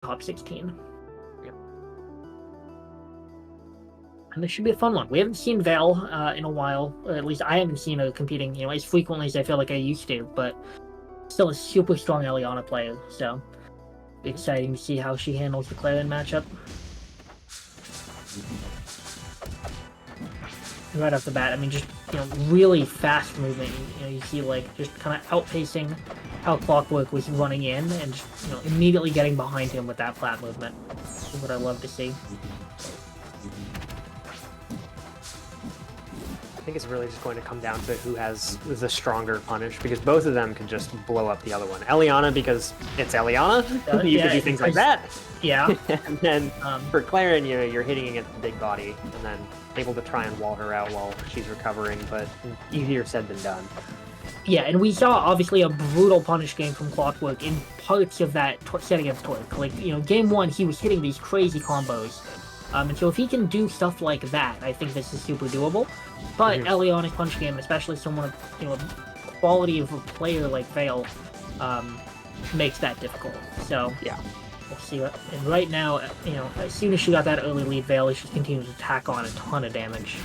top 16. Yep. And this should be a fun one. We haven't seen Vale in a while, or at least I haven't seen her competing, as frequently as I feel like I used to, but still a super strong Elliana player, so exciting to see how she handles the Clairen matchup. And right off the bat, I mean, just, really fast movement. You see, like, just kind of outpacing how Clockwork was running in and just, immediately getting behind him with that flat movement. Is what I love to see. I think it's really just going to come down to who has the stronger punish, because both of them can just blow up the other one. Elliana, because it's Elliana, you can do things like that. Yeah. And then for Clairen, you're hitting against the big body, and then able to try and wall her out while she's recovering, but easier said than done. Yeah, and we saw, obviously, a brutal punish game from Clockwork in parts of that set against Torque. Like, game one, he was hitting these crazy combos. And so if he can do stuff like that, I think this is super doable. But Elliana's punch game, especially someone of, quality of a player like Vale, makes that difficult. So, yeah. We'll see what. And right now, as soon as she got that early lead, Vale is just continuing to tack on a ton of damage.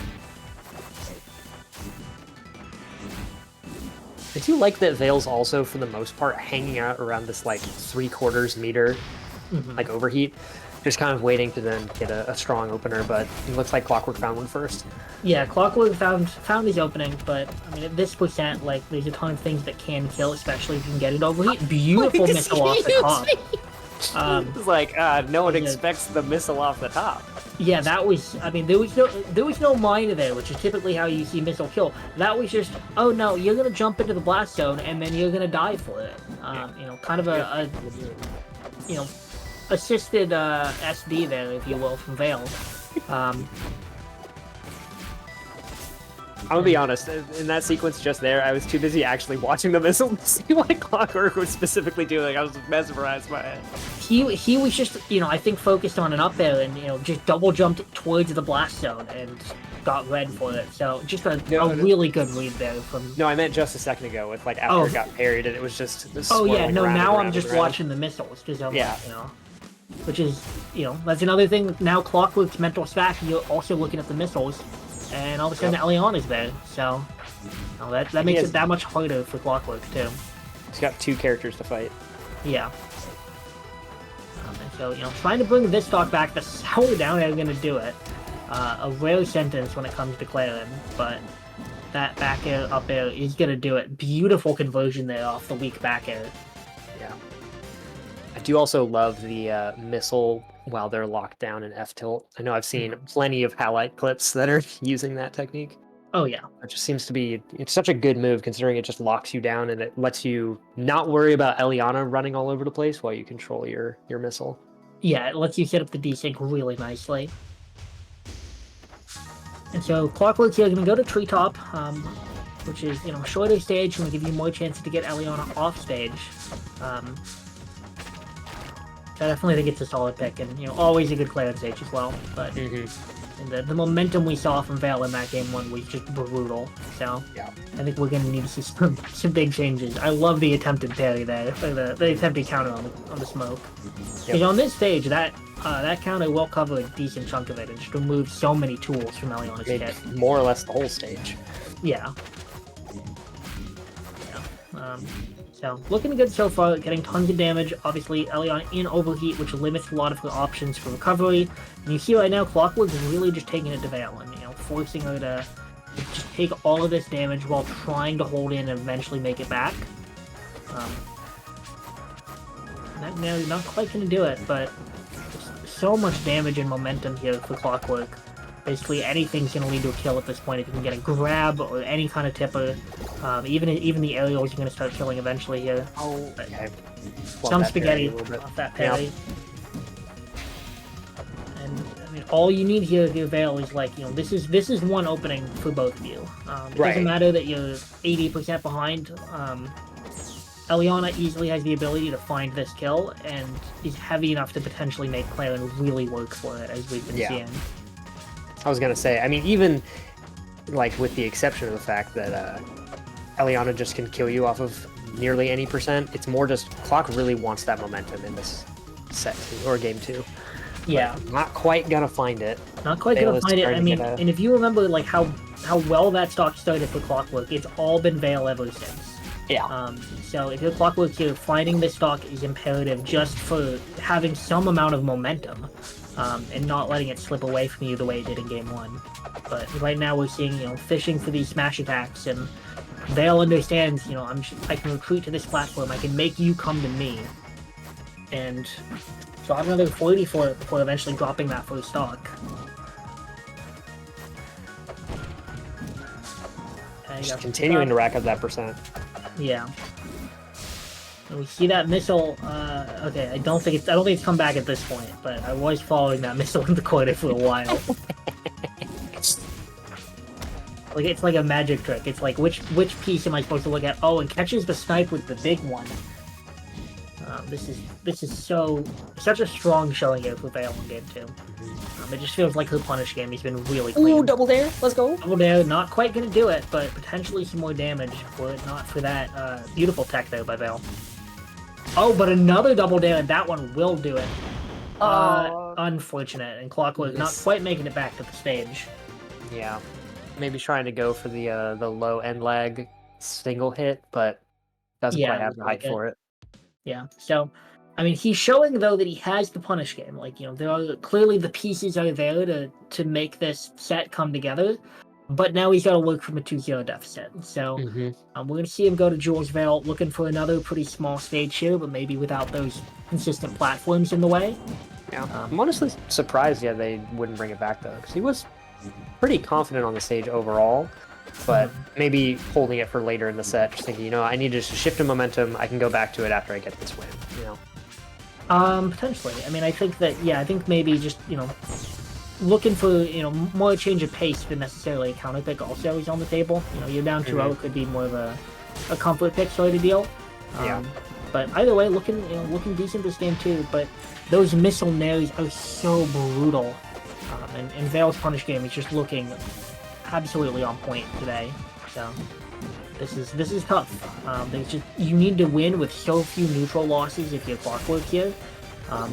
I do like that Vale's also, for the most part, hanging out around this, like, 3/4 meter, like, overheat. Just kind of waiting to then get a strong opener, but it looks like Clockwork found one first. Yeah, Clockwork found his opening, but, I mean, at this percent, like, there's a ton of things that can kill, especially if you can get it overheat. Beautiful missile off the top. It's like, no one expects the missile off the top. Yeah, that was, I mean, there was no mine there, which is typically how you see missile kill. That was just, oh no, you're gonna jump into the blast zone and then you're gonna die for it. Kind of a assisted SD there, if you will, from Vale. I'm gonna be honest, in that sequence just there, I was too busy actually watching the missile to see what Clockwork was specifically doing. I was mesmerized by it. He was just, I think focused on an up air and, just double jumped towards the blast zone and got red for it. So just a really good read there from... No, I meant just a second ago with, like, after it got parried and it was just... Oh yeah, no, now I'm just watching the missiles because I'm which is, that's another thing. Now Clockwork's mental stack, you're also looking at the missiles, and all of a sudden Elliana's there, so that makes it that much harder for Clockwork too. He's got 2 characters to fight. Yeah. And so, trying to bring this stock back, that's how we're down and going to do it. A rare sentence when it comes to Clairen, but that back air, up air is going to do it. Beautiful conversion there off the weak back air. Yeah. I do also love the missile while they're locked down in F-tilt. I know I've seen plenty of highlight clips that are using that technique. Oh yeah. It just seems to be, it's such a good move considering it just locks you down and it lets you not worry about Elliana running all over the place while you control your missile. Yeah, it lets you set up the desync really nicely. And so Clockwork here is going to go to Treetop, which is, shorter stage, and will give you more chances to get Elliana off stage. I definitely think it's a solid pick, and always a good Clairen stage as well. But and the momentum we saw from Vale in that game one was just brutal. So I think we're going to need to see some big changes. I love the attempted parry there, the attempted counter on the smoke. Because on this stage, that counter will cover a decent chunk of it and just remove so many tools from Elliana's kit. More or less the whole stage. Yeah. So, looking good so far, getting tons of damage. Obviously, Elliana in overheat, which limits a lot of her options for recovery. And you see right now, Clockwork is really just taking it to Vale and, forcing her to just take all of this damage while trying to hold in and eventually make it back. Not quite going to do it, but so much damage and momentum here for Clockwork. Basically, anything's going to lead to a kill at this point. If you can get a grab or any kind of tipper, even the aerials are going to start killing eventually here. Oh, okay. Some spaghetti off that parry. And I mean, all you need here to Vale is like, this is one opening for both of you. It doesn't matter that you're 80% behind. Elliana easily has the ability to find this kill and is heavy enough to potentially make Clairen really work for it, as we've been seeing. I was gonna say, I mean, even like with the exception of the fact that Elliana just can kill you off of nearly any percent, it's more just Clock really wants that momentum in this set 2 or game 2. Yeah. But not quite gonna find it. Not quite gonna find it. I mean, and if you remember, like, how well that stock started for Clockwork, it's all been Veil ever since. Yeah. So if you're Clockwork here, finding this stock is imperative just for having some amount of momentum, and not letting it slip away from you the way it did in Game 1. But right now we're seeing, fishing for these smash attacks, and Veil understands, I can recruit to this platform, I can make you come to me. And so I'm another 40 for it before eventually dropping that first stock. Just continuing to rack up that percent. Yeah. And we see that missile. Okay, I don't think it's come back at this point, but I was following that missile in the corner for a while. Like, it's like a magic trick. It's like, which piece am I supposed to look at? Oh, and catches the snipe with the big one. This is such a strong showing here for Veil in Game 2. It just feels like her punish game has been really clean. Ooh, double dare! Let's go! Double dare, not quite gonna do it, but potentially some more damage were it not for that beautiful tech there by Veil. Oh, but another double dare, and that one will do it. Unfortunate, and Clockwork not quite making it back to the stage. Yeah, maybe trying to go for the low end lag single hit, but doesn't quite have the height for it. Yeah, so, I mean, he's showing, though, that he has the punish game. Like, there are clearly the pieces are there to make this set come together, but now he's got to work from a 2-0 deficit. So, we're going to see him go to Jules Veil, looking for another pretty small stage here, but maybe without those consistent platforms in the way. Yeah, I'm honestly surprised, they wouldn't bring it back, though, because he was pretty confident on the stage overall. But maybe holding it for later in the set, just thinking, I need to just shift in momentum. I can go back to it after I get this win, Potentially. I mean, I think that, I think maybe just, looking for, more change of pace than necessarily a counter pick also is on the table. You're down 2-0, could be more of a comfort pick sort of deal. But either way, looking decent this game too, but those missile nails are so brutal. And Veil's punish game is just looking absolutely on point today, so this is tough. You need to win with so few neutral losses if you're Clockwork here,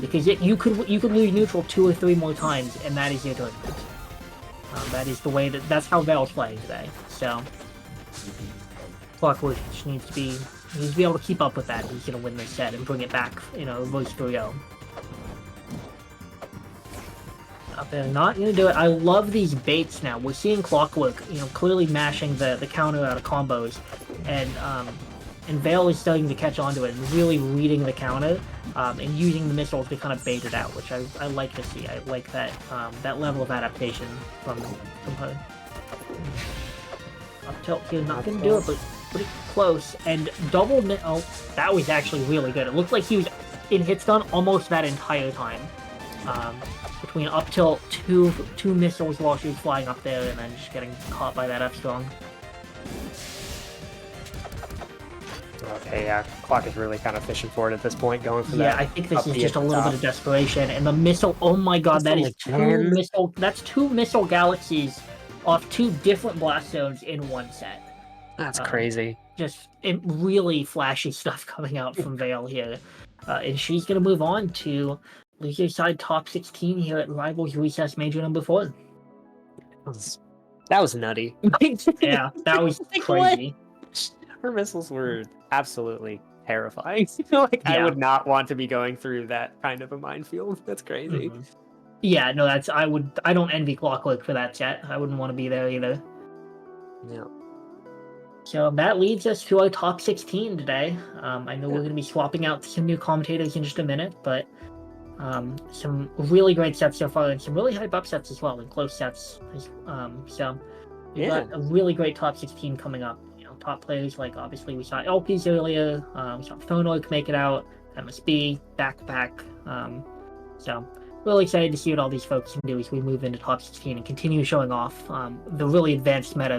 because you could lose neutral 2 or 3 more times, and that is your tournament. That is the way that's how Veil's playing today. So Clockwork just needs to be able to keep up with that. He's gonna win this set and bring it back, reverse 3-0. They're not going to do it. I love these baits now. We're seeing Clockwork, clearly mashing the counter out of combos, and Veil is starting to catch onto it and really reading the counter, and using the missiles to kind of bait it out, which I like to see. I like that that level of adaptation from her. Up tilt here, not going to do it, but pretty close. And double that was actually really good. It looked like he was in hit stun almost that entire time. Between up tilt, two missiles while she was flying up there, and then just getting caught by that F-strong. Okay, yeah, Clock is really kind of fishing for it at this point, going for that. Yeah, I think this is just a little bit of desperation, and the missile, oh my god, that is that's 2 missile galaxies off 2 different blast zones in one set. That's crazy. Just really flashy stuff coming out from Veil here. And she's going to move on to loser side top 16 here at Rivals Recess Major number 4. That was nutty. Yeah, that was crazy. Her missiles were absolutely terrifying. I would not want to be going through that kind of a minefield. That's crazy. Yeah, no, I don't envy Clockwork for that set. I wouldn't want to be there either. Yeah. So that leads us to our top 16 today. I know we're going to be swapping out some new commentators in just a minute, but some really great sets so far, and some really hype upsets as well, and close sets. So we've got a really great top 16 coming up. Top players like, obviously, we saw LPs earlier. We saw Phonoid make it out, MSB, back-to-back. So really excited to see what all these folks can do as we move into top 16 and continue showing off the really advanced meta